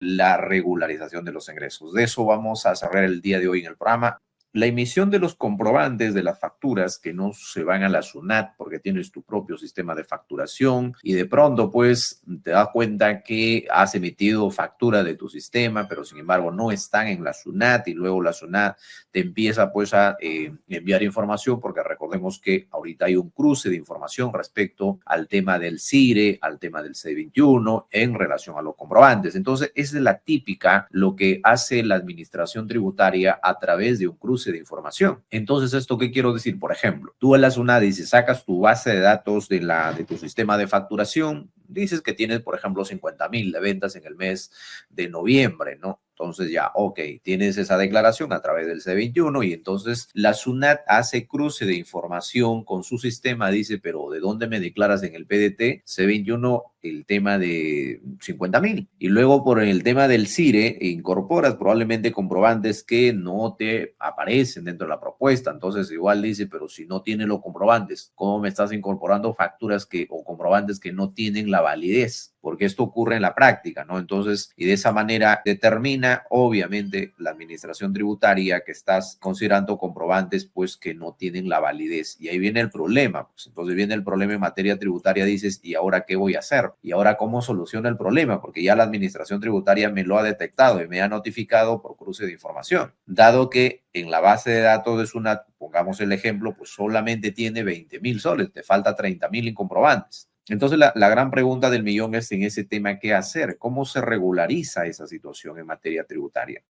la regularización de los ingresos. De eso vamos a cerrar el día de hoy en el programa. La emisión de los comprobantes de las facturas que no se van a la SUNAT porque tienes tu propio sistema de facturación y de pronto pues te das cuenta que has emitido factura de tu sistema, pero sin embargo no están en la SUNAT y luego la SUNAT te empieza pues a enviar información, porque recordemos que ahorita hay un cruce de información respecto al tema del CIRE, al tema del C21 en relación a los comprobantes. Entonces esa es la típica, lo que hace la administración tributaria a través de un cruce de información. Entonces, ¿esto qué quiero decir? Por ejemplo, tú en la SUNAT dices, sacas tu base de datos de tu sistema de facturación, dices que tienes, por ejemplo, 50,000 de ventas en el mes de noviembre, ¿no? Entonces ya, ok, tienes esa declaración a través del C21 y entonces la SUNAT hace cruce de información con su sistema, dice, pero ¿de dónde me declaras en el PDT? C21 el tema de 50,000. Y luego por el tema del CIRE incorporas probablemente comprobantes que no te aparecen dentro de la propuesta. Entonces igual dice, pero si no tiene los comprobantes, ¿cómo me estás incorporando facturas o comprobantes que no tienen la validez? Porque esto ocurre en la práctica, ¿no? Entonces, y de esa manera determina, obviamente, la administración tributaria que estás considerando comprobantes, pues, que no tienen la validez. Y ahí viene el problema, pues, entonces viene el problema en materia tributaria, dices, ¿y ahora qué voy a hacer? ¿Y ahora cómo soluciono el problema? Porque ya la administración tributaria me lo ha detectado y me ha notificado por cruce de información. Dado que en la base de datos de SUNAT, pongamos el ejemplo, pues solamente tiene 20,000 soles, te falta 30,000 en comprobantes. Entonces, la gran pregunta del millón es en ese tema, ¿qué hacer? ¿Cómo se regulariza esa situación en materia tributaria?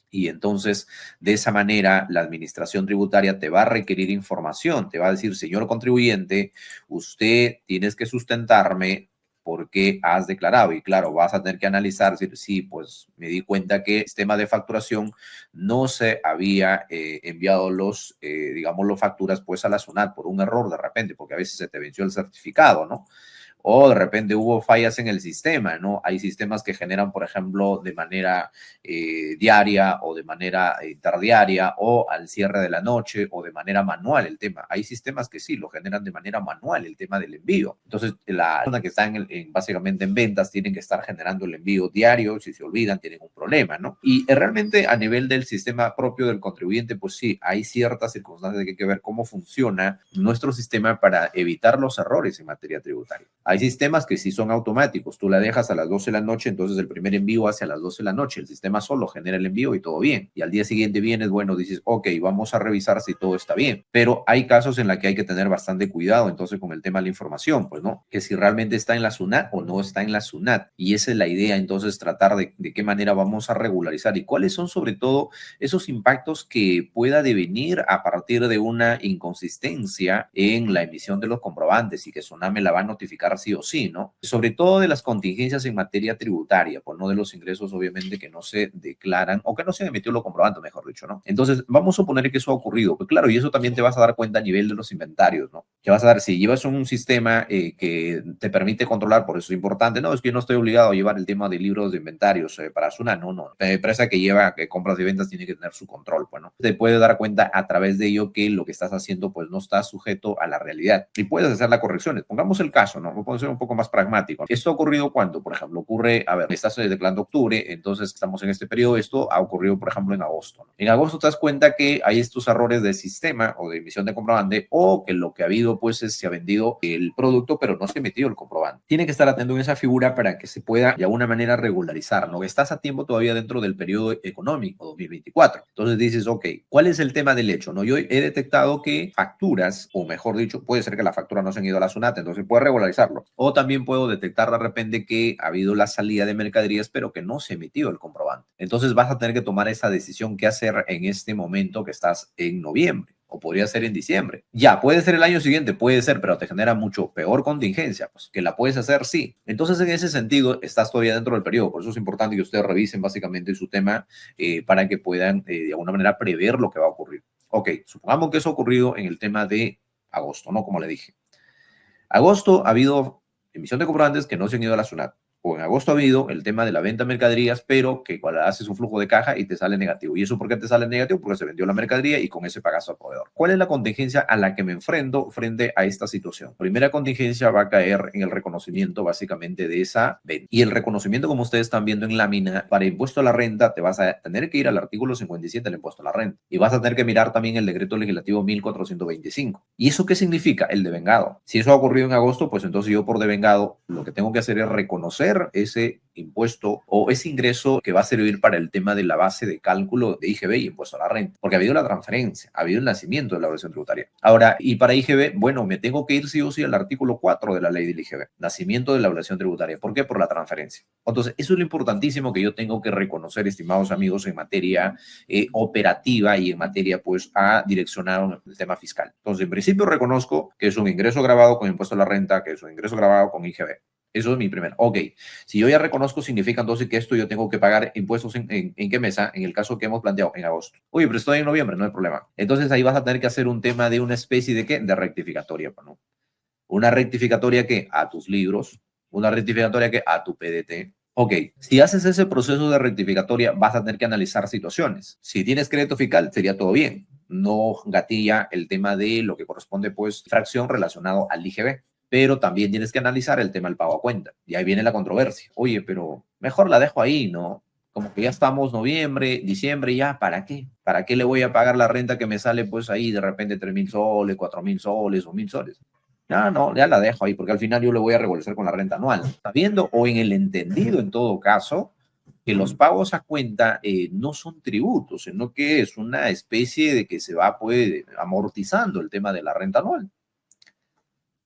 Y entonces, de esa manera, la administración tributaria te va a requerir información, te va a decir, señor contribuyente, usted tienes que sustentarme porque has declarado. Y claro, vas a tener que analizar, decir, sí, pues me di cuenta que el sistema de facturación no se había enviado digamos, las facturas pues a la SUNAT por un error de repente, porque a veces se te venció el certificado, ¿no? O de repente hubo fallas en el sistema, ¿no? Hay sistemas que generan, por ejemplo, de manera diaria o de manera interdiaria o al cierre de la noche o de manera manual el tema. Hay sistemas que sí lo generan de manera manual el tema del envío. Entonces, la persona que está básicamente en ventas tienen que estar generando el envío diario. Si se olvidan, tienen un problema, ¿no? Y realmente a nivel del sistema propio del contribuyente, pues sí, hay ciertas circunstancias que hay que ver cómo funciona nuestro sistema para evitar los errores en materia tributaria. Hay sistemas que sí son automáticos. Tú la dejas a las 12 de la noche, entonces el primer envío hace a las 12 de la noche. El sistema solo genera el envío y todo bien. Y al día siguiente vienes, bueno, dices, ok, vamos a revisar si todo está bien. Pero hay casos en los que hay que tener bastante cuidado, entonces, con el tema de la información, pues, ¿no? Que si realmente está en la SUNAT o no está en la SUNAT. Y esa es la idea, entonces, tratar de qué manera vamos a regularizar y cuáles son, sobre todo, esos impactos que pueda devenir a partir de una inconsistencia en la emisión de los comprobantes y que SUNAT me la va a notificar sí o sí, ¿no? Sobre todo de las contingencias en materia tributaria, pues no de los ingresos, obviamente, que no se declaran o que no se han emitido los comprobantes, mejor dicho, ¿no? Entonces, vamos a suponer que eso ha ocurrido. Pues claro, y eso también te vas a dar cuenta a nivel de los inventarios, ¿no? Que vas a dar, si llevas un sistema que te permite controlar, por eso es importante, no, es que yo no estoy obligado a llevar el tema de libros de inventarios para SUNAT, no. La empresa que lleva compras y ventas tiene que tener su control, pues, ¿no? Te puedes dar cuenta a través de ello que lo que estás haciendo, pues, no está sujeto a la realidad y puedes hacer las correcciones. Pongamos el caso, ¿no? Podemos ser un poco más pragmático. Esto ha ocurrido cuando, por ejemplo, estás declarando octubre, entonces estamos en este periodo, esto ha ocurrido, por ejemplo, en agosto, ¿no? En agosto te das cuenta que hay estos errores de sistema o de emisión de comprobante o que lo que ha habido, pues, se ha vendido el producto, pero no se ha emitido el comprobante. Tiene que estar atento en esa figura para que se pueda de alguna manera regularizar, ¿no? Estás a tiempo todavía dentro del periodo económico 2024. Entonces dices, ok, ¿cuál es el tema del hecho? ¿No? Yo he detectado que facturas, o mejor dicho, puede ser que la factura no se han ido a la SUNAT, entonces puede regularizarlo. O también puedo detectar de repente que ha habido la salida de mercaderías, pero que no se ha emitido el comprobante. Entonces vas a tener que tomar esa decisión qué hacer en este momento que estás en noviembre. O podría ser en diciembre. Ya, puede ser el año siguiente, puede ser, pero te genera mucho peor contingencia, pues que la puedes hacer, sí. Entonces, en ese sentido, estás todavía dentro del periodo. Por eso es importante que ustedes revisen básicamente su tema para que puedan, de alguna manera, prever lo que va a ocurrir. Ok, supongamos que eso ha ocurrido en el tema de agosto, ¿no? Como le dije. Agosto ha habido emisión de comprobantes que no se han ido a la SUNAT. o en agosto ha habido el tema de la venta de mercaderías, pero que cuando haces un flujo de caja y te sale negativo. ¿Y eso por qué te sale negativo? Porque se vendió la mercadería y con ese pagas al proveedor. ¿Cuál es la contingencia a la que me enfrento frente a esta situación? Primera contingencia va a caer en el reconocimiento básicamente de esa venta. Y el reconocimiento, como ustedes están viendo en lámina, para impuesto a la renta te vas a tener que ir al artículo 57 del impuesto a la renta. Y vas a tener que mirar también el decreto legislativo 1425. ¿Y eso qué significa? El devengado. Si eso ha ocurrido en agosto, pues entonces yo por devengado lo que tengo que hacer es reconocer ese impuesto o ese ingreso que va a servir para el tema de la base de cálculo de IGB y impuesto a la renta, porque ha habido la transferencia, ha habido el nacimiento de la evaluación tributaria. Ahora, y para IGB, bueno, me tengo que ir sí o sí al artículo 4 de la ley del IGB, nacimiento de la evaluación tributaria. ¿Por qué? Por la transferencia. Entonces, eso es lo importantísimo que yo tengo que reconocer, estimados amigos, en materia operativa y en materia, pues, a direccionar el tema fiscal. Entonces, en principio reconozco que es un ingreso grabado con impuesto a la renta, que es un ingreso grabado con IGB. Eso es mi primero. Ok, si yo ya reconozco, significa entonces que esto yo tengo que pagar impuestos en qué mesa, en el caso que hemos planteado, en agosto. Oye, pero estoy en noviembre, no hay problema. Entonces ahí vas a tener que hacer un tema de una especie de ¿qué? De rectificatoria, ¿no? Una rectificatoria que a tus libros, una rectificatoria que a tu PDT. Ok, si haces ese proceso de rectificatoria, vas a tener que analizar situaciones. Si tienes crédito fiscal, sería todo bien. No gatilla el tema de lo que corresponde, pues, fracción relacionado al IGB. Pero también tienes que analizar el tema del pago a cuenta. Y ahí viene la controversia. Oye, pero mejor la dejo ahí, ¿no? Como que ya estamos noviembre, diciembre, ya, ¿para qué? ¿Para qué le voy a pagar la renta que me sale, pues, ahí de repente 3.000 soles, 4.000 soles o 1.000 soles? No, no, ya la dejo ahí, porque al final yo le voy a revolver con la renta anual. Sabiendo o en el entendido, en todo caso, que los pagos a cuenta no son tributos, sino que es una especie de que se va, pues, amortizando el tema de la renta anual.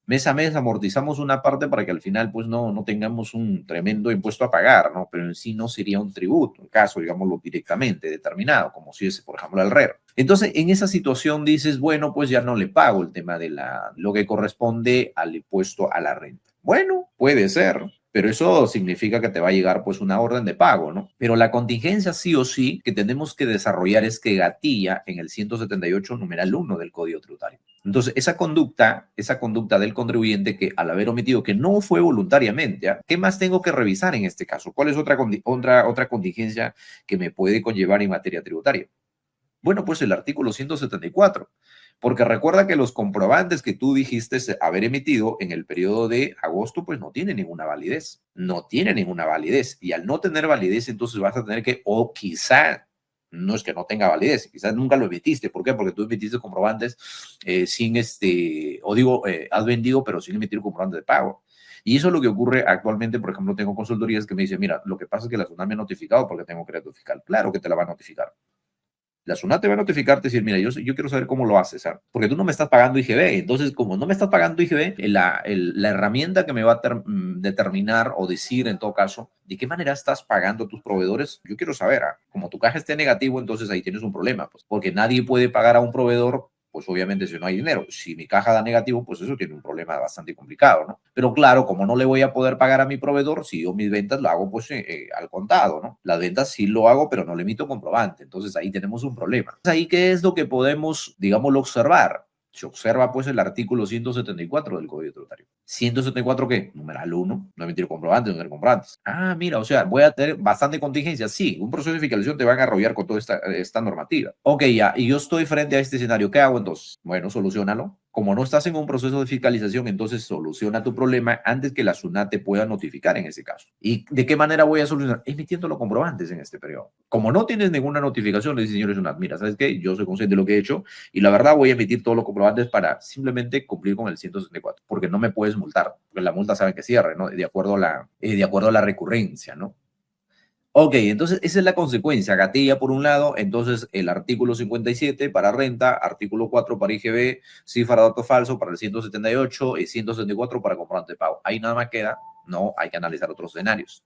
Mes a mes amortizamos una parte para que al final pues no tengamos un tremendo impuesto a pagar, ¿no? Pero en sí no sería un tributo, en caso, digámoslo, directamente determinado, como si es, por ejemplo, el RER. Entonces, en esa situación dices, bueno, pues ya no le pago el tema de lo que corresponde al impuesto a la renta. Bueno, puede ser, pero eso significa que te va a llegar pues una orden de pago, ¿no? Pero la contingencia sí o sí que tenemos que desarrollar es que gatilla en el 178 numeral 1 del Código Tributario. Entonces, esa conducta del contribuyente que al haber omitido, que no fue voluntariamente, ¿eh? ¿Qué más tengo que revisar en este caso? ¿Cuál es otra contingencia que me puede conllevar en materia tributaria? Bueno, pues el artículo 174, porque recuerda que los comprobantes que tú dijiste haber emitido en el periodo de agosto, pues no tienen ninguna validez, no tienen ninguna validez, y al no tener validez, entonces vas a tener que, o quizá, no es que no tenga validez, quizás nunca lo emitiste. ¿Por qué? Porque tú emitiste comprobantes sin has vendido, pero sin emitir comprobante de pago. Y eso es lo que ocurre actualmente. Por ejemplo, tengo consultorías que me dicen, mira, lo que pasa es que la SUNAT me ha notificado porque tengo crédito fiscal. Claro que te la va a notificar. La SUNAT te va a notificar, te decir, mira, yo quiero saber cómo lo haces, ¿sabes? Porque tú no me estás pagando IGB. Entonces, como no me estás pagando IGB, la herramienta que me va a determinar o decir, en todo caso, de qué manera estás pagando a tus proveedores, yo quiero saber. Como tu caja esté negativo, entonces ahí tienes un problema, pues, porque nadie puede pagar a un proveedor, pues obviamente si no hay dinero. Si mi caja da negativo, pues eso tiene un problema bastante complicado, ¿no? Pero claro, como no le voy a poder pagar a mi proveedor, si yo mis ventas lo hago pues al contado, ¿no? Las ventas sí lo hago, pero no le emito comprobante. Entonces ahí tenemos un problema. Ahí, ¿qué es lo que podemos, digámoslo, observar? Se observa pues el artículo 174 del Código Tributario. ¿174 qué? Numeral 1, no emitir comprobantes, no tener comprobantes. Ah, mira, o sea, voy a tener bastante contingencia. Sí, un proceso de fiscalización te van a arrollar con toda esta normativa. Ok, ya, y yo estoy frente a este escenario. ¿Qué hago entonces? Bueno, solucionalo. Como no estás en un proceso de fiscalización, entonces soluciona tu problema antes que la SUNAT te pueda notificar en ese caso. ¿Y de qué manera voy a solucionar? Emitiendo los comprobantes en este periodo. Como no tienes ninguna notificación, le dice, señores SUNAT, mira, ¿sabes qué? Yo soy consciente de lo que he hecho y la verdad voy a emitir todos los comprobantes para simplemente cumplir con el 164, porque no me puedes multar, porque la multa sabe que cierre, ¿no? De acuerdo a la recurrencia, ¿no? Ok, entonces esa es la consecuencia. Gatilla por un lado, entonces el artículo 57 para renta, artículo 4 para IGB, cifra de dato falso para el 178 y 174 para comprobante de pago. Ahí nada más queda, no, hay que analizar otros escenarios.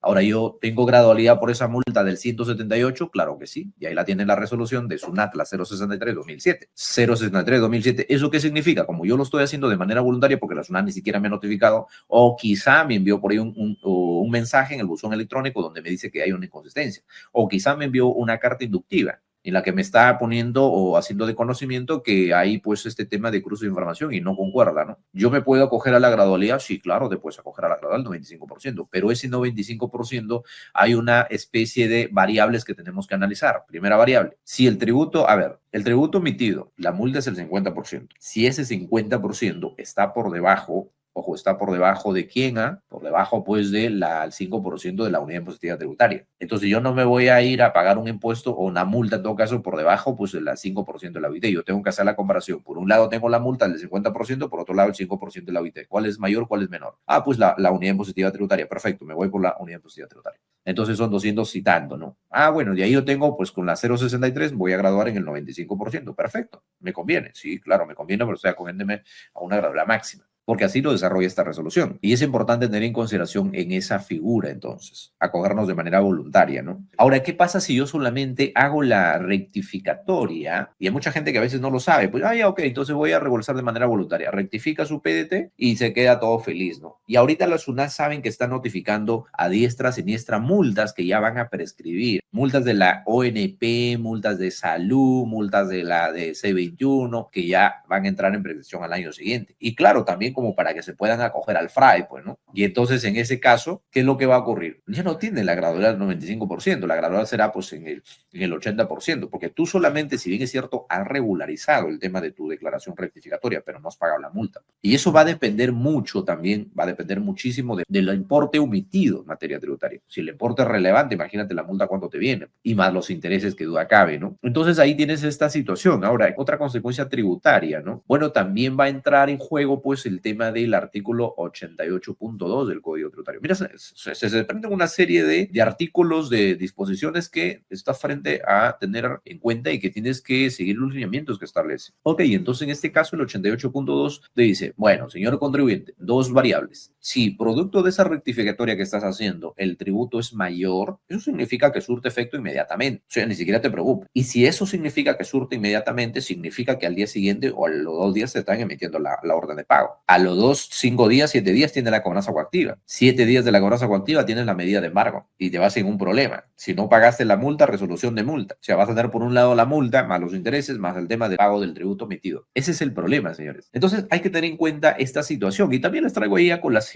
Ahora, ¿yo tengo gradualidad por esa multa del 178? Claro que sí. Y ahí la tiene la resolución de SUNAT, la 063-2007. 063-2007. ¿Eso qué significa? Como yo lo estoy haciendo de manera voluntaria porque la SUNAT ni siquiera me ha notificado, o quizá me envió por ahí un mensaje en el buzón electrónico donde me dice que hay una inconsistencia, o quizá me envió una carta inductiva. en la que me está poniendo o haciendo de conocimiento que hay pues este tema de cruce de información y no concuerda, ¿no? Yo me puedo acoger a la gradualidad, sí, claro, te puedes acoger a la gradualidad del 95%, pero ese 95% hay una especie de variables que tenemos que analizar. Primera variable, si el tributo, a ver, el tributo emitido, la multa es el 50%. Si ese 50% está por debajo, ojo, está por debajo de quién, por debajo pues del 5% de la unidad impositiva tributaria. Entonces yo no me voy a ir a pagar un impuesto o una multa en todo caso por debajo pues del 5% de la UIT. Yo tengo que hacer la comparación. Por un lado tengo la multa del 50%, por otro lado el 5% de la UIT. ¿Cuál es mayor, cuál es menor? Pues la unidad impositiva tributaria. Perfecto, me voy por la unidad impositiva tributaria. Entonces son 200 citando, ¿no? Bueno, de ahí yo tengo pues con la 0,63 voy a graduar en el 95%. Perfecto, me conviene. Sí, claro, me conviene, pero estoy acogiéndome a una gradualidad máxima, porque así lo desarrolla esta resolución. Y es importante tener en consideración en esa figura, entonces, acogernos de manera voluntaria, ¿no? Ahora, ¿qué pasa si yo solamente hago la rectificatoria? Y hay mucha gente que a veces no lo sabe. Pues, ya, ok, entonces voy a regularizar de manera voluntaria. Rectifica su PDT y se queda todo feliz, ¿no? Y ahorita las SUNAT saben que están notificando a diestra, siniestra multas que ya van a prescribir. Multas de la ONP, multas de salud, multas de la de C21, que ya van a entrar en prescripción al año siguiente. Y claro, también como para que se puedan acoger al FRAE, pues, ¿no? Y entonces, en ese caso, ¿qué es lo que va a ocurrir? Ya no tiene la gradualidad del 95%, la gradualidad será, pues, en el 80%, porque tú solamente, si bien es cierto, has regularizado el tema de tu declaración rectificatoria, pero no has pagado la multa. Y eso va a depender mucho también, va a depender muchísimo del importe omitido en materia tributaria. Si el importe es relevante, imagínate la multa cuánto te viene, y más los intereses que duda cabe, ¿no? Entonces, ahí tienes esta situación. Ahora, otra consecuencia tributaria, ¿no? Bueno, también va a entrar en juego, pues, el tema del artículo 88.2 del Código Tributario. Mira, se desprenden una serie de artículos, de disposiciones que estás frente a tener en cuenta y que tienes que seguir los lineamientos que establece. Ok, entonces en este caso el 88.2 te dice, bueno, señor contribuyente, dos variables. Si producto de esa rectificatoria que estás haciendo, el tributo es mayor, eso significa que surte efecto inmediatamente. O sea, ni siquiera te preocupes. Y si eso significa que surte inmediatamente, significa que al día siguiente o a los 2 días te están emitiendo la orden de pago. A los 2, 5 días, 7 días tiene la cobranza coactiva. 7 días de la cobranza coactiva tienes la medida de embargo y te vas sin un problema. Si no pagaste la multa, resolución de multa. O sea, vas a tener por un lado la multa, más los intereses, más el tema de pago del tributo emitido. Ese es el problema, señores. Entonces, hay que tener en cuenta esta situación. Y también les traigo ahí a colación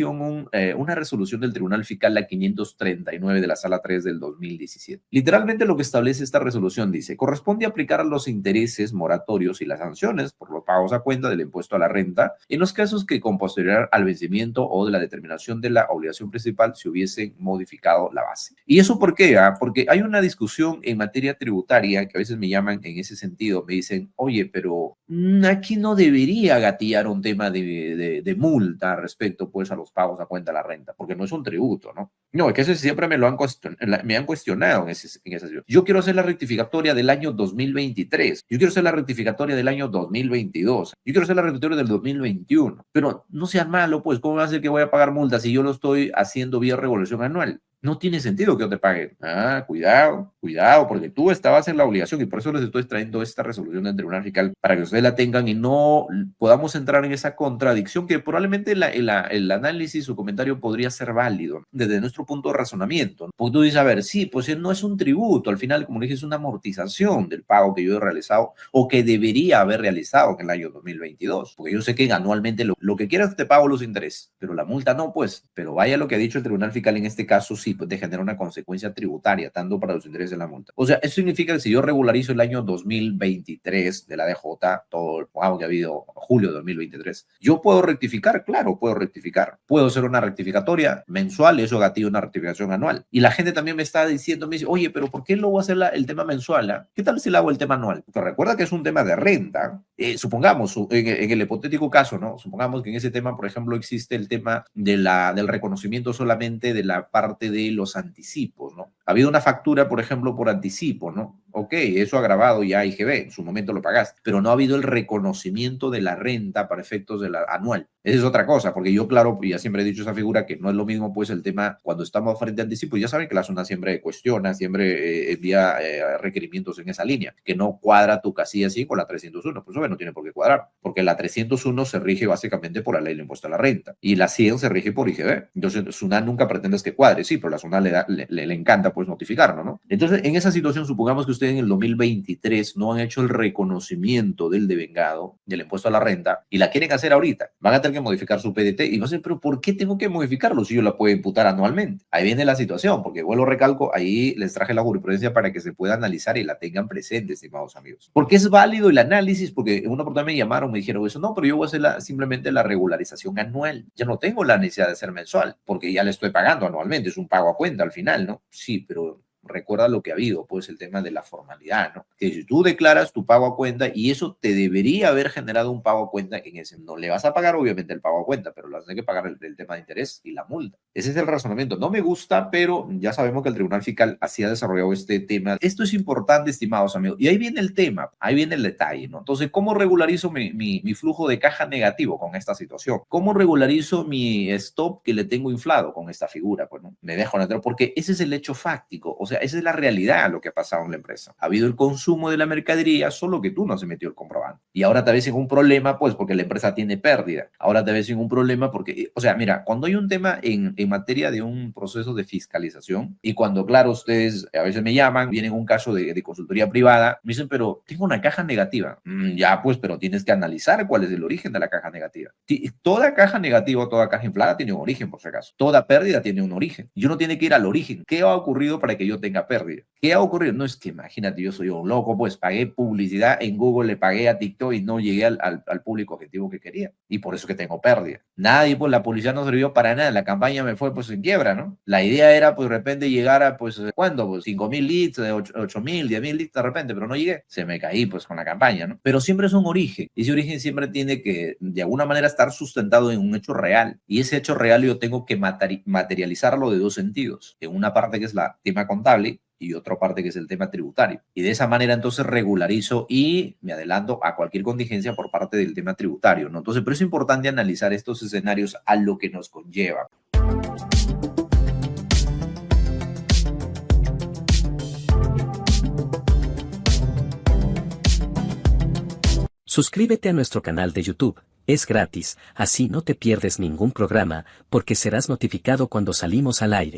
una resolución del Tribunal Fiscal, la 539 de la Sala 3 del 2017. Literalmente lo que establece esta resolución dice, corresponde aplicar los intereses moratorios y las sanciones por los pagos a cuenta del impuesto a la renta en los casos que con posterioridad al vencimiento o de la determinación de la obligación principal se hubiesen modificado la base. ¿Y eso por qué? Porque hay una discusión en materia tributaria que a veces me llaman en ese sentido, me dicen, oye, pero aquí no debería gatillar un tema de multa respecto pues a los pagos a cuenta de la renta, porque no es un tributo, ¿no? No, es que eso siempre me han cuestionado en esa situación. Yo quiero hacer la rectificatoria del año 2023, yo quiero hacer la rectificatoria del año 2022, yo quiero hacer la rectificatoria del 2021, pero no sean malo, pues, ¿cómo va a ser que voy a pagar multas si yo lo estoy haciendo vía regulación anual? No tiene sentido que yo te pague. Cuidado, porque tú estabas en la obligación y por eso les estoy trayendo esta resolución del Tribunal Fiscal para que ustedes la tengan y no podamos entrar en esa contradicción que probablemente el análisis o comentario podría ser válido desde nuestro punto de razonamiento. Porque tú dices, a ver, sí, pues no es un tributo, al final, como dije, es una amortización del pago que yo he realizado o que debería haber realizado en el año 2022. Porque yo sé que anualmente lo que quieras te pago los intereses, pero la multa no, pues. Pero vaya lo que ha dicho el Tribunal Fiscal en este caso, sí, pues te genera una consecuencia tributaria, tanto para los intereses de la multa. O sea, eso significa que si yo regularizo el año 2023 de la DJ, todo, pongamos que ha habido julio de 2023, yo puedo rectificar, claro, puedo rectificar. Puedo hacer una rectificatoria mensual, eso gatilla una rectificación anual. Y la gente también me está diciendo, me dice, oye, pero ¿por qué lo voy a hacer el tema mensual? ¿Qué tal si lo hago el tema anual? Porque recuerda que es un tema de renta. Supongamos, en el hipotético caso, ¿no? Supongamos que en ese tema, por ejemplo, existe el tema del reconocimiento solamente de la parte de los anticipos, ¿no? Ha habido una factura, por ejemplo, por anticipo, ¿no? Ok, eso ha grabado ya IGB, en su momento lo pagaste, pero no ha habido el reconocimiento de la renta para efectos de la anual. Esa es otra cosa, porque yo, claro, ya siempre he dicho esa figura que no es lo mismo, pues, el tema cuando estamos frente a anticipo. Ya saben que la zona siempre cuestiona, siempre envía requerimientos en esa línea, que no cuadra tu casilla así con la 301. Pues eso no tiene por qué cuadrar, porque la 301 se rige básicamente por la ley del impuesto a la renta y la 100 se rige por IGB. Entonces, SUNAT nunca pretende que cuadre, sí, pero la SUNAT le encanta pues notificarlo, ¿no? Entonces, en esa situación, supongamos que ustedes en el 2023 no han hecho el reconocimiento del devengado, del impuesto a la renta, y la quieren hacer ahorita. Van a tener que modificar su PDT y van a decir, pero ¿por qué tengo que modificarlo si yo la puedo imputar anualmente? Ahí viene la situación, porque vuelvo recalco, ahí les traje la jurisprudencia para que se pueda analizar y la tengan presente, estimados amigos. ¿Por qué es válido el análisis? Porque en una oportunidad me llamaron, me dijeron eso, no, pero yo voy a hacer simplemente la regularización anual. Ya no tengo la necesidad de hacer mensual, porque ya le estoy pagando anualmente, es un pago a cuenta al final, ¿no? Sí, pero recuerda lo que ha habido, pues el tema de la formalidad, ¿no? Que si tú declaras tu pago a cuenta y eso te debería haber generado un pago a cuenta, en ese no le vas a pagar obviamente el pago a cuenta, pero le vas a tener que pagar el tema de interés y la multa. Ese es el razonamiento. No me gusta, pero ya sabemos que el Tribunal Fiscal así ha desarrollado este tema. Esto es importante, estimados amigos. Y ahí viene el tema, ahí viene el detalle, ¿no? Entonces, ¿cómo regularizo mi flujo de caja negativo con esta situación? ¿Cómo regularizo mi stop que le tengo inflado con esta figura? Pues no, me dejo neutral, porque ese es el hecho fáctico. O sea, esa es la realidad lo que ha pasado en la empresa. Ha habido el consumo de la mercadería, solo que tú no has metido el comprobante. Y ahora te ves en un problema, pues, porque la empresa tiene pérdida. Ahora te ves en un problema porque, o sea, mira, cuando hay un tema en materia de un proceso de fiscalización y cuando, claro, ustedes a veces me llaman, vienen un caso de consultoría privada, me dicen, pero tengo una caja negativa. Ya, pues, pero tienes que analizar cuál es el origen de la caja negativa. Toda caja negativa, toda caja inflada tiene un origen, por si acaso. Toda pérdida tiene un origen. Y uno tiene que ir al origen. ¿Qué ha ocurrido para que yo tenga pérdida? ¿Qué ha ocurrido? No es que imagínate, yo soy un loco, pues pagué publicidad en Google, le pagué a TikTok y no llegué al público objetivo que quería. Y por eso que tengo pérdida. Nadie, pues la publicidad no sirvió para nada. La campaña me fue pues en quiebra, ¿no? La idea era pues de repente llegar a pues, ¿cuándo? Pues 5,000 leads, 8,000, 10,000 leads de repente, pero no llegué. Se me caí pues con la campaña, ¿no? Pero siempre es un origen. Y ese origen siempre tiene que de alguna manera estar sustentado en un hecho real. Y ese hecho real yo tengo que materializarlo de dos sentidos. En una parte que es la tema contable y otra parte que es el tema tributario. Y de esa manera entonces regularizo y me adelanto a cualquier contingencia por parte del tema tributario, ¿no? Entonces, pero es importante analizar estos escenarios a lo que nos conlleva. Suscríbete a nuestro canal de YouTube, es gratis, así no te pierdes ningún programa, porque serás notificado cuando salimos al aire.